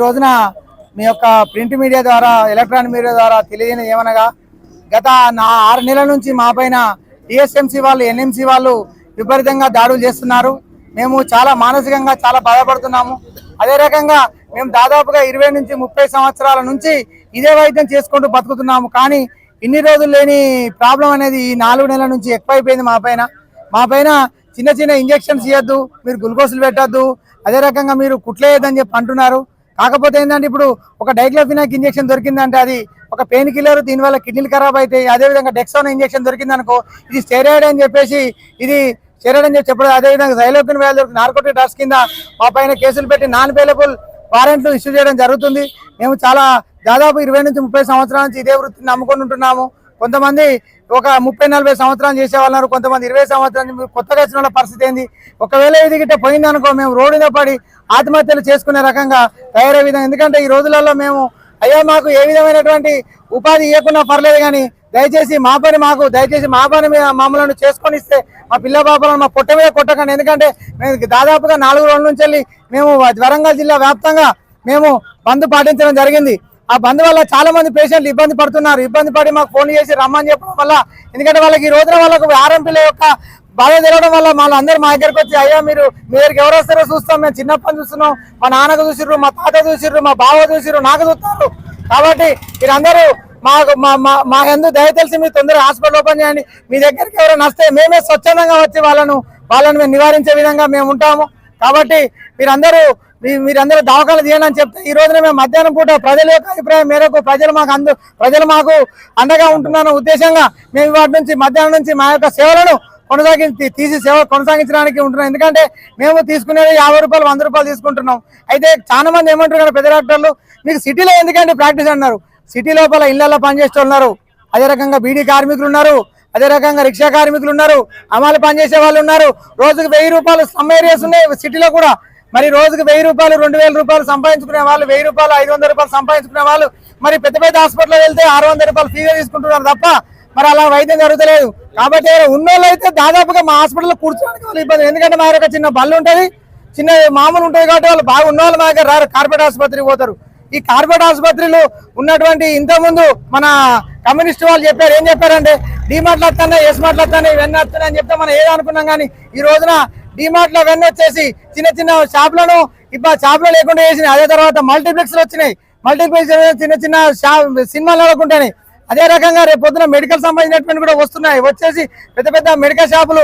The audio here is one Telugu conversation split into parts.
రోజున మీ యొక్క ప్రింట్ మీడియా ద్వారా ఎలక్ట్రానిక్ మీడియా ద్వారా తెలియజేయడం ఏమనగా గత 6 నెలల నుంచి మా పైన టీఎస్ఎంసీ వాళ్ళు ఎన్ఎంసీ వాళ్ళు విపరీతంగా దాడులు చేస్తున్నారు. మేము చాలా మానసికంగా చాలా బాధపడుతున్నాము. అదే రకంగా మేము దాదాపుగా 20 నుంచి 30 సంవత్సరాల నుంచి ఇదే వైద్యం చేసుకుంటూ బతుకుతున్నాము. కానీ ఇన్ని రోజులు లేని ప్రాబ్లం అనేది ఈ 4 నెలల నుంచి ఎక్కువైపోయింది. మా పైన చిన్న చిన్న ఇంజెక్షన్స్ ఇవ్వద్దు, మీరు గ్లూకోజులు పెట్టద్దు, అదే రకంగా మీరు కుట్లేయద్దని చెప్పి అంటున్నారు. కాకపోతే ఏంటంటే ఇప్పుడు ఒక డైక్లోఫినాక్ ఇంజెక్షన్ దొరికిందంటే అది ఒక పెయిన్ కిల్లర్, దీనివల్ల కిడ్నీలు ఖరాబ్ అవుతాయి. అదేవిధంగా డెక్సాన్ ఇంజెక్షన్ దొరికిందనుకో ఇది స్టెరాయిడ్ అని చెప్పేసి ఇది స్టెరాయిడ్ అని చెప్పి చెప్పడం. అదేవిధంగా జైలోపిన్ వ్యాధి నార్కోటిక్ డ్రగ్స్ కింద మా పైన కేసులు పెట్టి నాన్ అవైలబుల్ వారెంట్లు ఇష్యూ చేయడం జరుగుతుంది. మేము చాలా దాదాపు 20 నుంచి 30 సంవత్సరాల నుంచి ఇదే వృత్తిని నమ్ముకొని ఉంటున్నాము. కొంతమంది ఒక 30-40 సంవత్సరాలు చేసే వాళ్ళు, కొంతమంది 20 సంవత్సరాలు. కొత్తగా వచ్చిన పరిస్థితి ఏంది, ఒకవేళ ఇది గిట్ట పోయిందనుకో మేము రోడ్డు మీద పడి ఆత్మహత్యలు చేసుకునే రకంగా తయారయ్యే విధంగా. ఎందుకంటే ఈ రోజులలో మేము అయ్యా మాకు ఏ విధమైనటువంటి ఉపాధి ఇవ్వకున్నా పర్లేదు, కానీ దయచేసి మా పని మమ్మల్ని చేసుకొని ఇస్తే మా పిల్ల బాబులను మా పొట్ట మీద కొట్టకండి. ఎందుకంటే మేము దాదాపుగా 4 రోజుల నుంచి వెళ్ళి మేము వరంగల్ జిల్లా వ్యాప్తంగా మేము బంద్ పాటించడం జరిగింది. ఆ బంద్ వల్ల చాలా మంది పేషెంట్లు ఇబ్బంది పడుతున్నారు. ఇబ్బంది పడి మాకు ఫోన్ చేసి రమ్మని చెప్పడం వల్ల, ఎందుకంటే వాళ్ళకి ఈ రోజున వాళ్ళకు ఆర్ఎంపీల యొక్క బాధ తెలవడం వల్ల వాళ్ళందరూ మా దగ్గరికి వచ్చి అయ్యా మీరు మీ దగ్గరికి ఎవరు వస్తారో చూస్తాం, మేము చిన్నప్పని చూస్తున్నాం, మా నాన్నకు చూసిర్రు, మా తాత చూసిర్రు, మా బావ చూసిర్రు, నాకు చూస్తారు. కాబట్టి మీరందరూ మా ఎందుకు దయ తెలిసి మీరు తొందరగా హాస్పిటల్ ఓపెన్ చేయండి. మీ దగ్గరికి ఎవరైనా వస్తే మేమే స్వచ్ఛందంగా వచ్చి వాళ్ళను మేము నివారించే విధంగా మేము ఉంటాము. కాబట్టి మీరందరూ దవాఖాన చేయండి అని చెప్తే ఈ రోజున మేము మధ్యాహ్నం పూట ప్రజల యొక్క అభిప్రాయం మేరకు ప్రజలు మాకు అండగా ఉంటున్న ఉద్దేశంగా మేము వాటి నుంచి మధ్యాహ్నం నుంచి మా యొక్క సేవలను కొనసాగించడానికి ఉంటున్నాం. ఎందుకంటే మేము తీసుకునేది 50 రూపాయలు 100 రూపాయలు తీసుకుంటున్నాం. అయితే చాలా మంది ఏమంటారు పెద్ద డాక్టర్లు, మీకు సిటీలో ఎందుకంటే ప్రాక్టీస్ అన్నారు. సిటీ లోపల ఇళ్లలో పనిచేసే ఉన్నారు, అదే రకంగా బీడీ కార్మికులు ఉన్నారు, అదే రకంగా రిక్షా కార్మికులు ఉన్నారు, అమలు పనిచేసే వాళ్ళు ఉన్నారు. రోజుకు 1000 రూపాయలు సమ్ ఏరియాస్ ఉన్నాయి సిటీలో కూడా. మరి రోజుకు 1000 రూపాయలు 2000 రూపాయలు సంపాదించుకునే వాళ్ళు, 1000 రూపాయలు 500 రూపాయలు సంపాదించుకునే వాళ్ళు మరి పెద్ద హాస్పిటల్లో వెళ్తే 600 రూపాయలు ఫీజు తీసుకుంటున్నారు తప్ప మరి అలా వైద్యం జరుగుతలేదు. కాబట్టి ఉన్నోళ్ళు అయితే దాదాపుగా మా హాస్పిటల్లో కూర్చోడానికి వాళ్ళు ఇబ్బంది. ఎందుకంటే మా యొక్క చిన్న బళ్ళు ఉంటుంది, చిన్న మామూలు ఉంటుంది. కాబట్టి వాళ్ళు బాగా ఉన్న వాళ్ళు మా దగ్గర రారు, కార్పొరేట్ ఆసుపత్రికి పోతారు. ఈ కార్పొరేట్ ఆసుపత్రిలో ఉన్నటువంటి ఇంతకుముందు మన కమ్యూనిస్ట్ వాళ్ళు చెప్పారు, ఏం చెప్పారంటే డీమార్ట్లు వస్తున్నాయి, ఎస్మార్ట్లు వస్తున్నాయి, ఇవన్నీ వస్తున్నాయి అని చెప్తే మనం ఏదనుకున్నాం. కానీ ఈ రోజున డీమార్ట్లో అవన్నీ వచ్చేసి చిన్న షాపులను షాపులో లేకుండా చేసినాయి. అదే తర్వాత మల్టీప్లెక్స్లు వచ్చినాయి. మల్టీప్లెక్స్ చిన్న సినిమాలు నడకుంటాయి. అదే రకంగా రేపు పొద్దున మెడికల్ సంబంధించినటువంటి కూడా వస్తున్నాయి. వచ్చేసి పెద్ద మెడికల్ షాపులు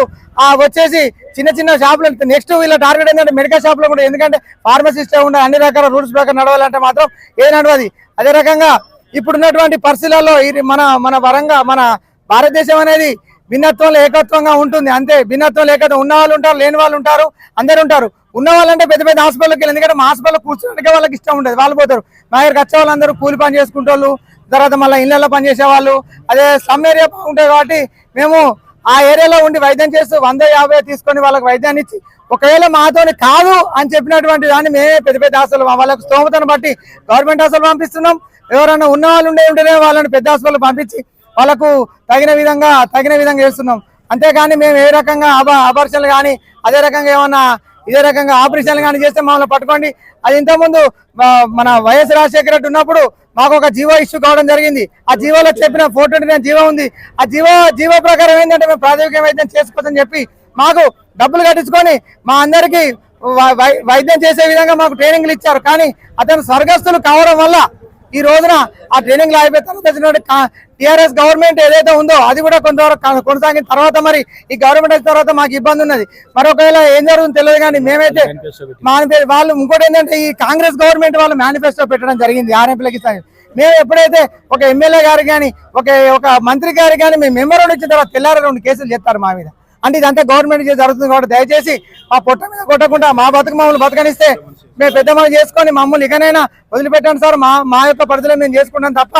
వచ్చేసి చిన్న షాపులు. నెక్స్ట్ వీళ్ళ టార్గెట్ ఏంటంటే మెడికల్ షాపులో కూడా, ఎందుకంటే ఫార్మసిస్ట్ ఉండాలి, అన్ని రకాల రూల్స్ ప్రకారం నడవాలంటే మాత్రం ఏ నడవది. అదే రకంగా ఇప్పుడున్నటువంటి పరిస్థితులలో మన భారతదేశం అనేది భిన్నత్వంలో ఏకత్వంగా ఉంటుంది. అంతే, భిన్నత్వం ఏకత్వం. ఉన్న వాళ్ళు ఉంటారు, లేని వాళ్ళు ఉంటారు, అందరు ఉంటారు. ఉన్న వాళ్ళంటే పెద్ద హాస్పిటల్కి వెళ్ళి, ఎందుకంటే మా హాస్పిటల్లో కూర్చోడానికి వాళ్ళకి ఇష్టం ఉంటుంది, వాళ్ళు పోతారు. మా దగ్గరికి వచ్చే వాళ్ళందరూ కూలి పని చేసుకుంటూ, తర్వాత మళ్ళీ ఇళ్లలో పనిచేసే వాళ్ళు, అదే సమ్ ఏరియా బాగుంటాయి. కాబట్టి మేము ఆ ఏరియాలో ఉండి వైద్యం చేస్తూ 100-50 తీసుకొని వాళ్ళకి వైద్యాన్ని ఇచ్చి, ఒకవేళ మాతోని కాదు అని చెప్పినటువంటి దాన్ని మేమే పెద్ద హాస్పిటల్ వాళ్ళకు స్తోమతను బట్టి గవర్నమెంట్ హాస్పిటల్ పంపిస్తున్నాం. ఎవరైనా ఉన్న వాళ్ళు ఉంటేనే వాళ్ళని పెద్ద హాస్పిటల్ పంపించి వాళ్ళకు తగిన విధంగా చేస్తున్నాం. అంతేకాని మేము ఏ రకంగా అబార్షన్లు కానీ, అదే రకంగా ఏమన్నా ఇదే రకంగా ఆపరేషన్లు కానీ చేస్తే మమ్మల్ని పట్టుకోండి. అది ఇంతకుముందు మన వైఎస్ రాజశేఖర రెడ్డి ఉన్నప్పుడు మాకు ఒక జీవో ఇష్యూ కావడం జరిగింది. ఆ జీవోలో చెప్పిన 429 జీవో ఉంది. ఆ జీవో ప్రకారం ఏంటంటే మేము ప్రాథమిక వైద్యం చేసుకోవచ్చని చెప్పి మాకు డబ్బులు కట్టించుకొని మా అందరికీ వైద్యం చేసే విధంగా మాకు ట్రైనింగ్లు ఇచ్చారు. కానీ అతను స్వర్గస్థులు కావడం వల్ల ఈ రోజున ఆ ట్రైనింగ్లు అయిపోయిన తర్వాత టీఆర్ఎస్ గవర్నమెంట్ ఏదైతే ఉందో అది కూడా కొంతవరకు కొనసాగిన తర్వాత మరి ఈ గవర్నమెంట్ వచ్చిన తర్వాత మాకు ఇబ్బంది ఉన్నది. మరొకవేళ ఏం జరుగుతుందో తెలియదు. కానీ మేమైతే వాళ్ళు ఇంకోటి ఏంటంటే ఈ కాంగ్రెస్ గవర్నమెంట్ వాళ్ళు మేనిఫెస్టో పెట్టడం జరిగింది ఆర్ఎంపీలకి. మేము ఎప్పుడైతే ఒక ఎమ్మెల్యే గారు కానీ ఒక మంత్రి గారు కానీ మేము మెంబర్ వచ్చిన తర్వాత తెల్లారి 2 కేసులు చేస్తారు మా మీద. అంటే ఇదంతా గవర్నమెంట్ జరుగుతుంది. కాబట్టి దయచేసి మా పొట్ట మీద కొట్టకుండా మా మమ్మల్ని బతకనిస్తే మేము పెద్ద మనం చేసుకొని మమ్మల్ని ఇకనైనా వదిలిపెట్టండి సార్. మా యొక్క పరిధిలో మేము చేసుకుంటాం తప్ప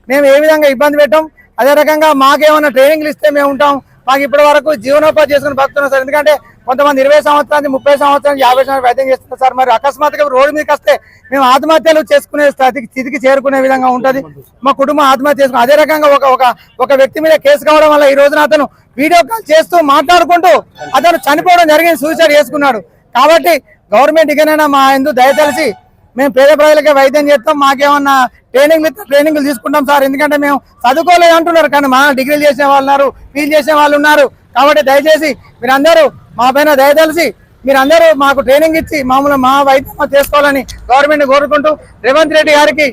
మేము ఏ విధంగా ఇబ్బంది పెట్టాం. అదే రకంగా మాకేమైనా ట్రైనింగ్లు ఇస్తే మేము ఉంటాం. మాకు ఇప్పటి వరకు జీవనోపాధి చేసుకుని బతుకున్నాం సార్. ఎందుకంటే కొంతమంది 20 సంవత్సరాల నుంచి 30 సంవత్సరాల నుంచి 50 సంవత్సరాలు వైద్యం చేస్తున్నారు సార్. మరి అకస్మాత్తుగా రోడ్డు మీదకి వస్తే మేము ఆత్మహత్యలు చేసుకునే స్థితికి చేరుకునే విధంగా ఉంటుంది. మా కుటుంబం ఆత్మహత్య చేసుకుని అదే రకంగా ఒక వ్యక్తి మీద కేసు కావడం వల్ల ఈ రోజున అతను వీడియో కాల్ చేస్తూ మాట్లాడుకుంటూ అతను చనిపోవడం జరిగింది, సూసైడ్ చేసుకున్నాడు. కాబట్టి గవర్నమెంట్ ఇకనైనా మా దయతలిసి మేము పేద ప్రజలకే వైద్యం చేస్తాం, మాకేమన్నా ట్రైనింగ్లు తీసుకుంటాం సార్, ఎందుకంటే మేము చదువుకోలేదు అంటున్నారు, కానీ మా డిగ్రీలు చేసే వాళ్ళు ఉన్నారు, పీజీ చేసే వాళ్ళు ఉన్నారు. కాబట్టి దయచేసి మీరందరూ మా పైన దయతలిసి మీరందరూ మాకు ట్రైనింగ్ ఇచ్చి మామూలు మా వైద్యం చేసుకోవాలని గవర్నమెంట్ కోరుకుంటూ రేవంత్ రెడ్డి గారికి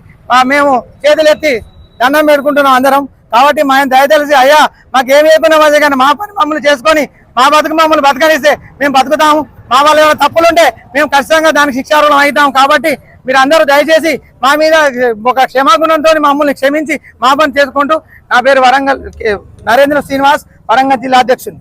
మేము చేతులెత్తి దండం పెట్టుకుంటున్నాం అందరం. కాబట్టి మా దయతలిసి అయ్యా మాకు ఏమి అయిపోయినా మధ్య కానీ మా పని మమ్మల్ని చేసుకొని మా బతుకు మమ్మల్ని బతకనిస్తే మేము బతుకుతాము. మా వాళ్ళు ఏమైనా తప్పులుంటే మేము ఖచ్చితంగా దానికి శిక్షార్హులం అవుతాం. కాబట్టి మీరు అందరూ దయచేసి మా మీద ఒక క్షమాగుణంతో మమ్మల్ని క్షమించి మా పని చేసుకుంటూ, నా పేరు వరంగల్ నరేంద్ర శ్రీనివాస్, వరంగల్ జిల్లా అధ్యక్షుడు.